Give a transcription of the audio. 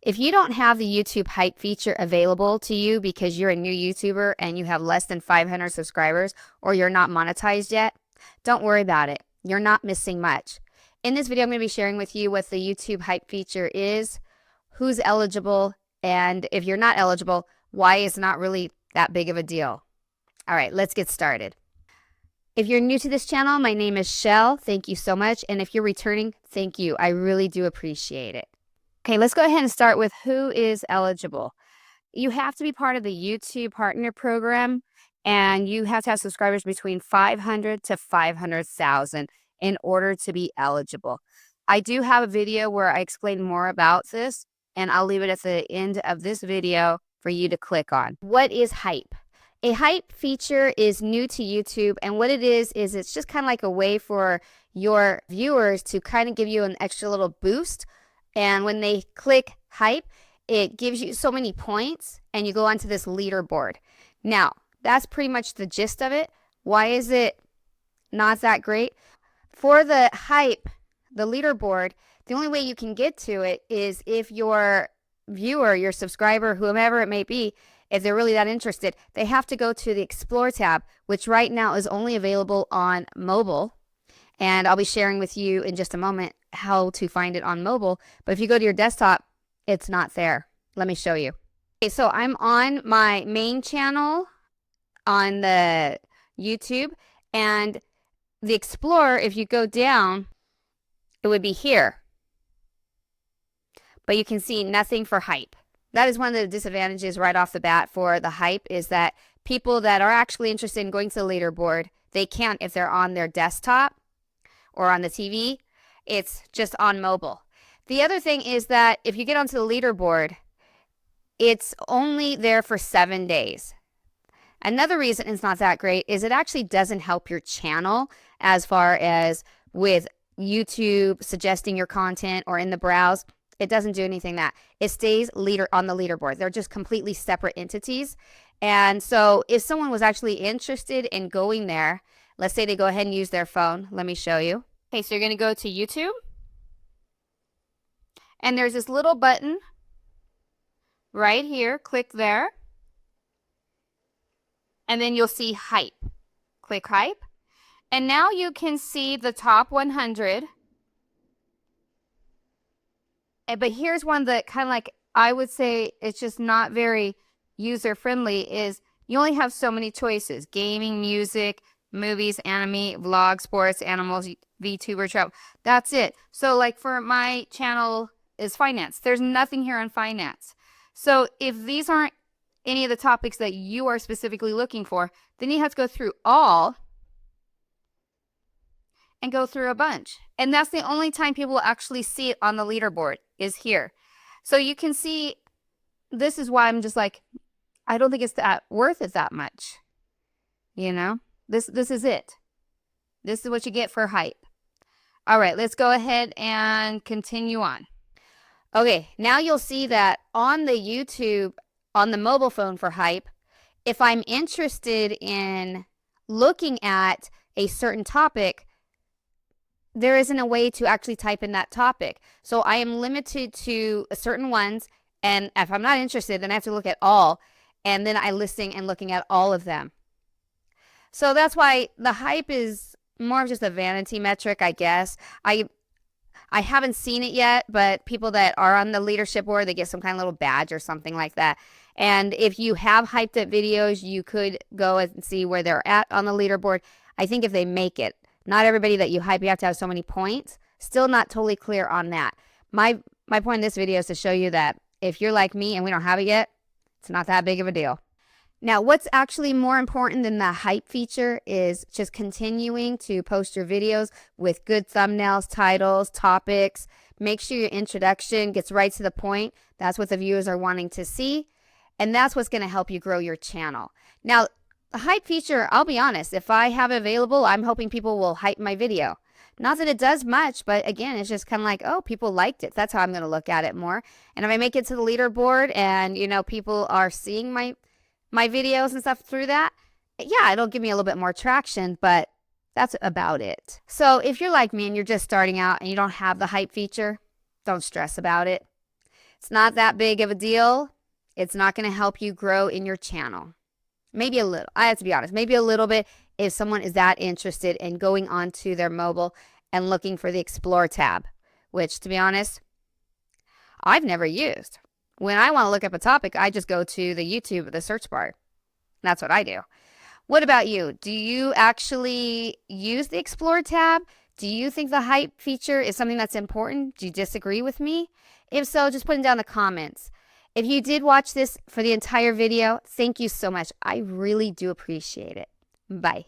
If you don't have the YouTube hype feature available to you because you're a new YouTuber and you have less than 500 subscribers or you're not monetized yet, don't worry about it. You're not missing much. In this video, I'm going to be sharing with you what the YouTube hype feature is, who's eligible, and if you're not eligible, why it's not really that big of a deal. All right, let's get started. If you're new to this channel, my name is Chelle. Thank you so much. And if you're returning, thank you. I really do appreciate it. Okay, let's go ahead and start with who is eligible. You have to be part of the YouTube Partner Program, and you have to have subscribers between 500 to 500,000 in order to be eligible. I do have a video where I explain more about this, and I'll leave it at the end of this video for you to click on. What is hype? A hype feature is new to YouTube, and what it is it's just kind of like a way for your viewers to kind of give you an extra little boost. And when they click hype, it gives you so many points and you go onto this leaderboard. Now, that's pretty much the gist of it. Why is it not that great? For the hype, the leaderboard, the only way you can get to it is if your viewer, your subscriber, whomever it may be, if they're really that interested, they have to go to the Explore tab, which right now is only available on mobile. And I'll be sharing with you in just a moment how to find it on mobile. But if you go to your desktop, it's not there. Let me show you. Okay, so I'm on my main channel on the YouTube, and the Explorer, if you go down, it would be here. But you can see nothing for hype. That is one of the disadvantages right off the bat for the hype, is that people that are actually interested in going to the leaderboard, they can't if they're on their desktop or on the TV. It's just on mobile. The other thing is that if you get onto the leaderboard, it's only there for 7 days. Another reason it's not that great is it actually doesn't help your channel as far as with YouTube suggesting your content or in the browse. It doesn't do anything that. It stays on the leaderboard. They're just completely separate entities. And so if someone was actually interested in going there, let's say they go ahead and use their phone. Let me show you. Okay, so you're going to go to YouTube. And there's this little button right here. Click there. And then you'll see hype. Click hype. And now you can see the top 100. But here's one that kind of like, I would say it's just not very user-friendly, is you only have so many choices. Gaming, music, movies, anime, vlog, sports, animals, VTuber, travel. That's it. So like for my channel is finance. There's nothing here on finance. So if these aren't any of the topics that you are specifically looking for, then you have to go through all and go through a bunch. And that's the only time people will actually see it on the leaderboard, is here. So you can see, this is why I'm just like, I don't think it's that worth it that much. You know, this is it. This is what you get for hype. All right, let's go ahead and continue on. Okay, now you'll see that on the YouTube, on the mobile phone for hype, if I'm interested in looking at a certain topic, there isn't a way to actually type in that topic. So I am limited to certain ones, and if I'm not interested, then I have to look at all, and then I listen and looking at all of them. So that's why the hype is more of just a vanity metric, I guess. I haven't seen it yet, but people that are on the leadership board, they get some kind of little badge or something like that. And if you have hyped up videos, you could go and see where they're at on the leaderboard. I think if they make it. Not everybody that you hype, you have to have so many points. Still not totally clear on that. My point in this video is to show you that if you're like me and we don't have it yet, it's not that big of a deal. Now, what's actually more important than the hype feature is just continuing to post your videos with good thumbnails, titles, topics. Make sure your introduction gets right to the point. That's what the viewers are wanting to see. And that's what's going to help you grow your channel. Now, the hype feature, I'll be honest, if I have it available, I'm hoping people will hype my video. Not that it does much, but again, it's just kind of like, oh, people liked it. That's how I'm going to look at it more. And if I make it to the leaderboard and, you know, people are seeing my videos and stuff through that, yeah, it'll give me a little bit more traction, but that's about it. So if you're like me and you're just starting out and you don't have the hype feature, don't stress about it. It's not that big of a deal. It's not going to help you grow in your channel. Maybe a little. I have to be honest. Maybe a little bit if someone is that interested in going onto their mobile and looking for the Explore tab, which, to be honest, I've never used. When I want to look up a topic, I just go to the YouTube, the search bar. That's what I do. What about you? Do you actually use the Explore tab? Do you think the hype feature is something that's important? Do you disagree with me? If so, just put it down in the comments. If you did watch this for the entire video, thank you so much. I really do appreciate it. Bye.